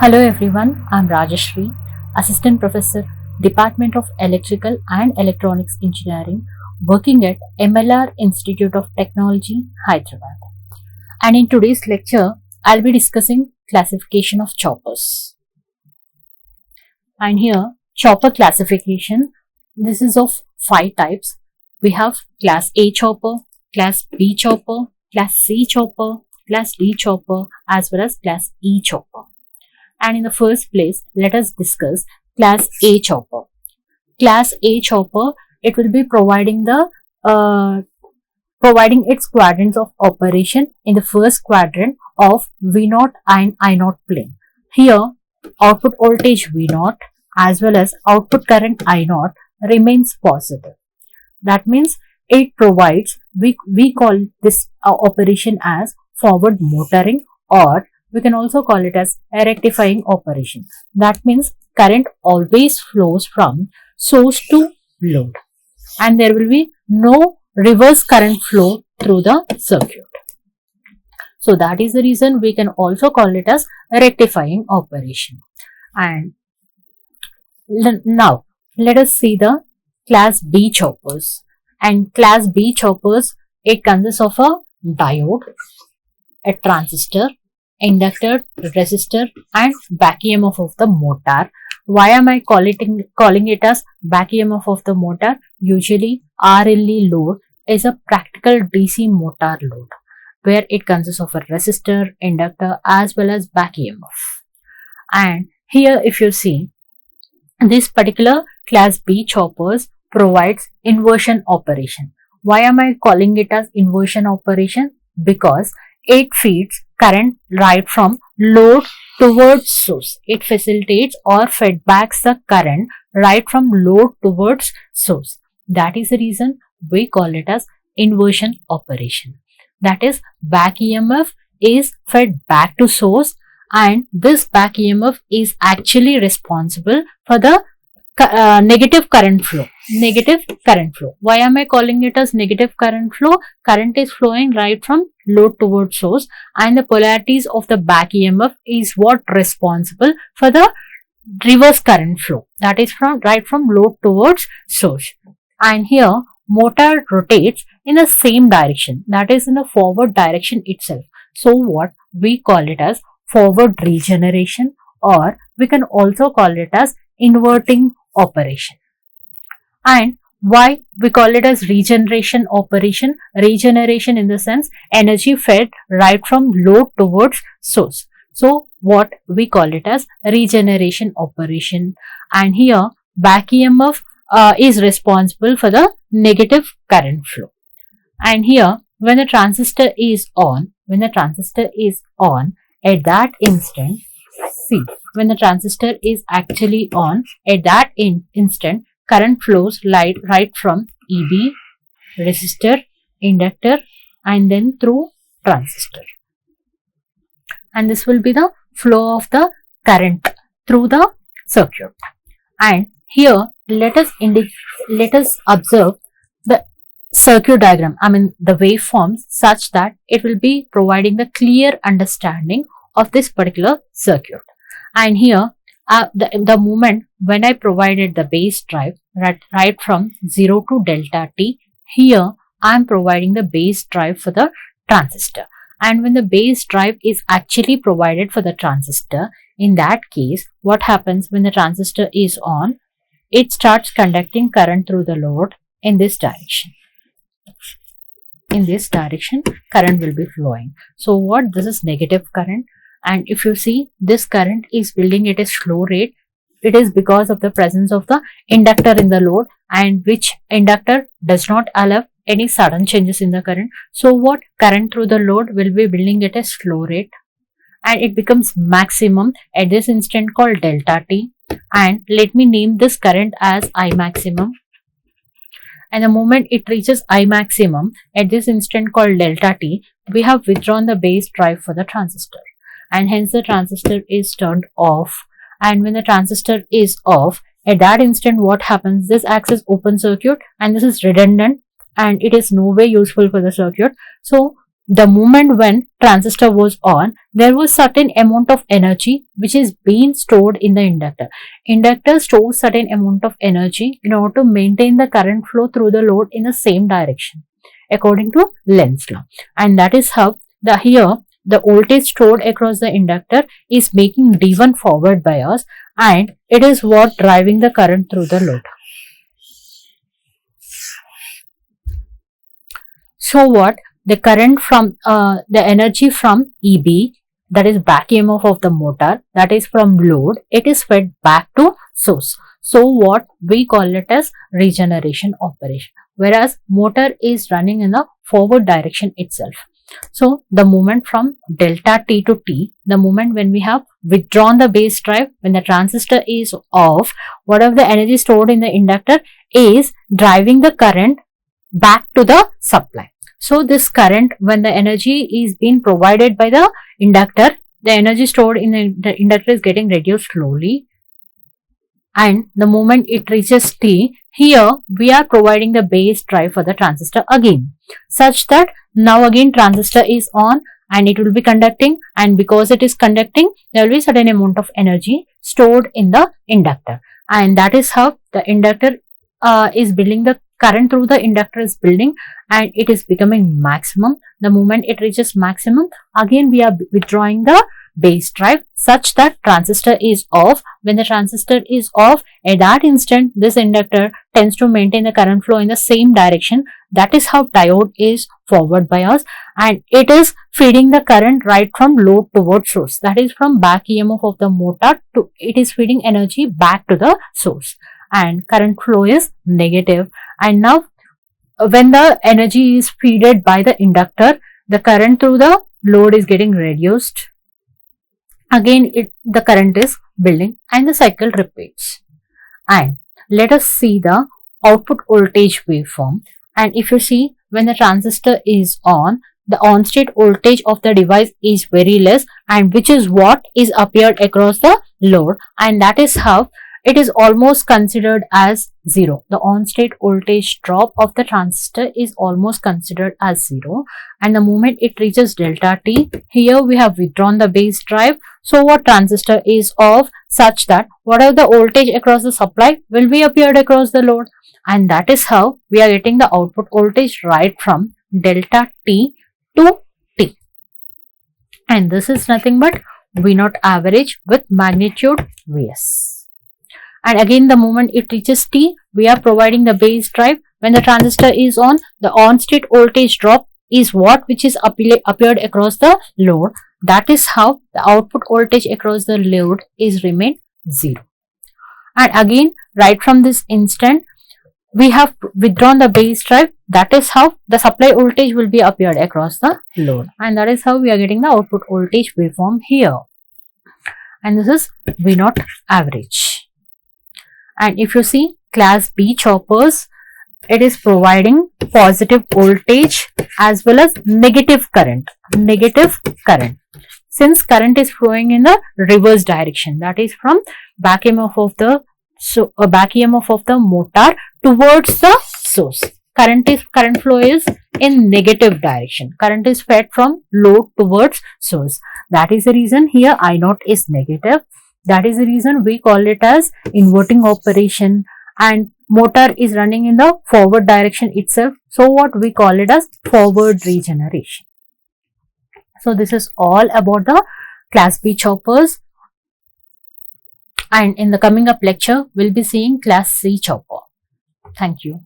Hello everyone, I'm Rajasri, Assistant Professor, Department of Electrical and Electronics Engineering, working at MLR Institute of Technology, Hyderabad. And in today's lecture, I'll be discussing classification of choppers. And here, chopper classification, this is of 5 types. We have Class A chopper, Class B chopper, Class C chopper, Class D chopper, as well as Class E chopper. And in the first place, let us discuss Class A chopper. Class A chopper, it will be providing its quadrants of operation in the first quadrant of V0 and I0 plane. Here, output voltage V0 as well as output current I0 remains positive. That means it provides, we call this operation as forward motoring, or we can also call it as a rectifying operation. That means current always flows from source to load and there will be no reverse current flow through the circuit. So that is the reason we can also call it as a rectifying operation. And now let us see the Class B choppers. And Class B choppers, it consists of a diode, a transistor, inductor, resistor and back EMF of the motor. Why am I calling it as back EMF of the motor? Usually RLE load is a practical DC motor load where it consists of a resistor, inductor as well as back EMF. And here if you see, this particular Class B choppers provides inversion operation. Why am I calling it as inversion operation? Because it feeds current right from load towards source. It facilitates or feedbacks the current right from load towards source. That is the reason we call it as inversion operation. That is, back EMF is fed back to source and this back EMF is actually responsible for the negative current flow. Why am I calling it as negative current flow? Current is flowing right from load towards source and the polarities of the back EMF is what responsible for the reverse current flow. That is right from load towards source. And here motor rotates in the same direction, that is in the forward direction itself. So what we call it as forward regeneration, or we can also call it as inverting operation. And why we call it as regeneration operation? Regeneration in the sense energy fed right from load towards source. So what we call it as regeneration operation. And here back EMF is responsible for the negative current flow. And here when the transistor is on, at that instant, see, when the transistor is actually on, at that instant, current flows right from EB, resistor, inductor and then through transistor. And this will be the flow of the current through the circuit. And here let us observe the circuit diagram, the waveforms, such that it will be providing the clear understanding of this particular circuit. And here the moment when I provided the base drive right from 0 to delta T, here I am providing the base drive for the transistor. And when the base drive is actually provided for the transistor, in that case what happens when the transistor is on? It starts conducting current through the load in this direction. In this direction current will be flowing. So what? This is negative current. And if you see, this current is building at a slow rate. It is because of the presence of the inductor in the load, and which inductor does not allow any sudden changes in the current. So what? Current through the load will be building at a slow rate and it becomes maximum at this instant called delta T. And let me name this current as I maximum. And the moment it reaches I maximum at this instant called delta T, we have withdrawn the base drive for the transistor. And hence the transistor is turned off. And when the transistor is off, at that instant what happens? This acts as open circuit and this is redundant and it is no way useful for the circuit. So the moment when transistor was on, there was certain amount of energy which is being stored in the inductor. Inductor stores certain amount of energy in order to maintain the current flow through the load in the same direction according to Lenz's law. And that is how here the voltage stored across the inductor is making D1 forward bias, and it is what driving the current through the load. So what? The current from the energy from EB, that is back EMF of the motor, that is from load, it is fed back to source. So what we call it as regeneration operation, whereas motor is running in the forward direction itself. So the movement from delta T to T, the moment when we have withdrawn the base drive, when the transistor is off, whatever the energy stored in the inductor is driving the current back to the supply. So this current, when the energy is being provided by the inductor, the energy stored in the inductor is getting reduced slowly, and the moment it reaches T, here we are providing the base drive for the transistor again, such that now again transistor is on and it will be conducting, and because it is conducting, there will be certain amount of energy stored in the inductor, and that is how the inductor is building, the current through the inductor is building, and it is becoming maximum. The moment it reaches maximum, again we are withdrawing the base drive such that transistor is off. When the transistor is off, at that instant this inductor tends to maintain the current flow in the same direction. That is how diode is forward bias, and it is feeding the current right from load towards source, that is from back EMF of the motor to, it is feeding energy back to the source, and current flow is negative. And now when the energy is fed by the inductor, the current through the load is getting reduced. Again the current is building and the cycle repeats. And let us see the output voltage waveform. And if you see, when the transistor is on, the on state voltage of the device is very less, and which is what is appeared across the load, and that is how it is almost considered as zero. The on state voltage drop of the transistor is almost considered as zero, and the moment it reaches delta T, here we have withdrawn the base drive. So what, transistor is off such that whatever the voltage across the supply will be appeared across the load, and that is how we are getting the output voltage right from delta T to T. And this is nothing but V0 average with magnitude Vs. And again, the moment it reaches T, we are providing the base drive. When the transistor is on, the on state voltage drop is what which is appeared across the load. That is how the output voltage across the load is remained zero. And again, right from this instant, we have withdrawn the base drive. That is how the supply voltage will be appeared across the load, and that is how we are getting the output voltage waveform here. And this is V0 average. And if you see class B choppers, it is providing positive voltage as well as negative current. Since current is flowing in the reverse direction, that is from back EMF of the motor towards the source. Current flow is in negative direction. Current is fed from load towards source. That is the reason here I0 is negative. That is the reason we call it as inverting operation, and motor is running in the forward direction itself. So what we call it as forward regeneration. So this is all about the class B choppers, and in the coming up lecture we'll be seeing class C chopper. Thank you.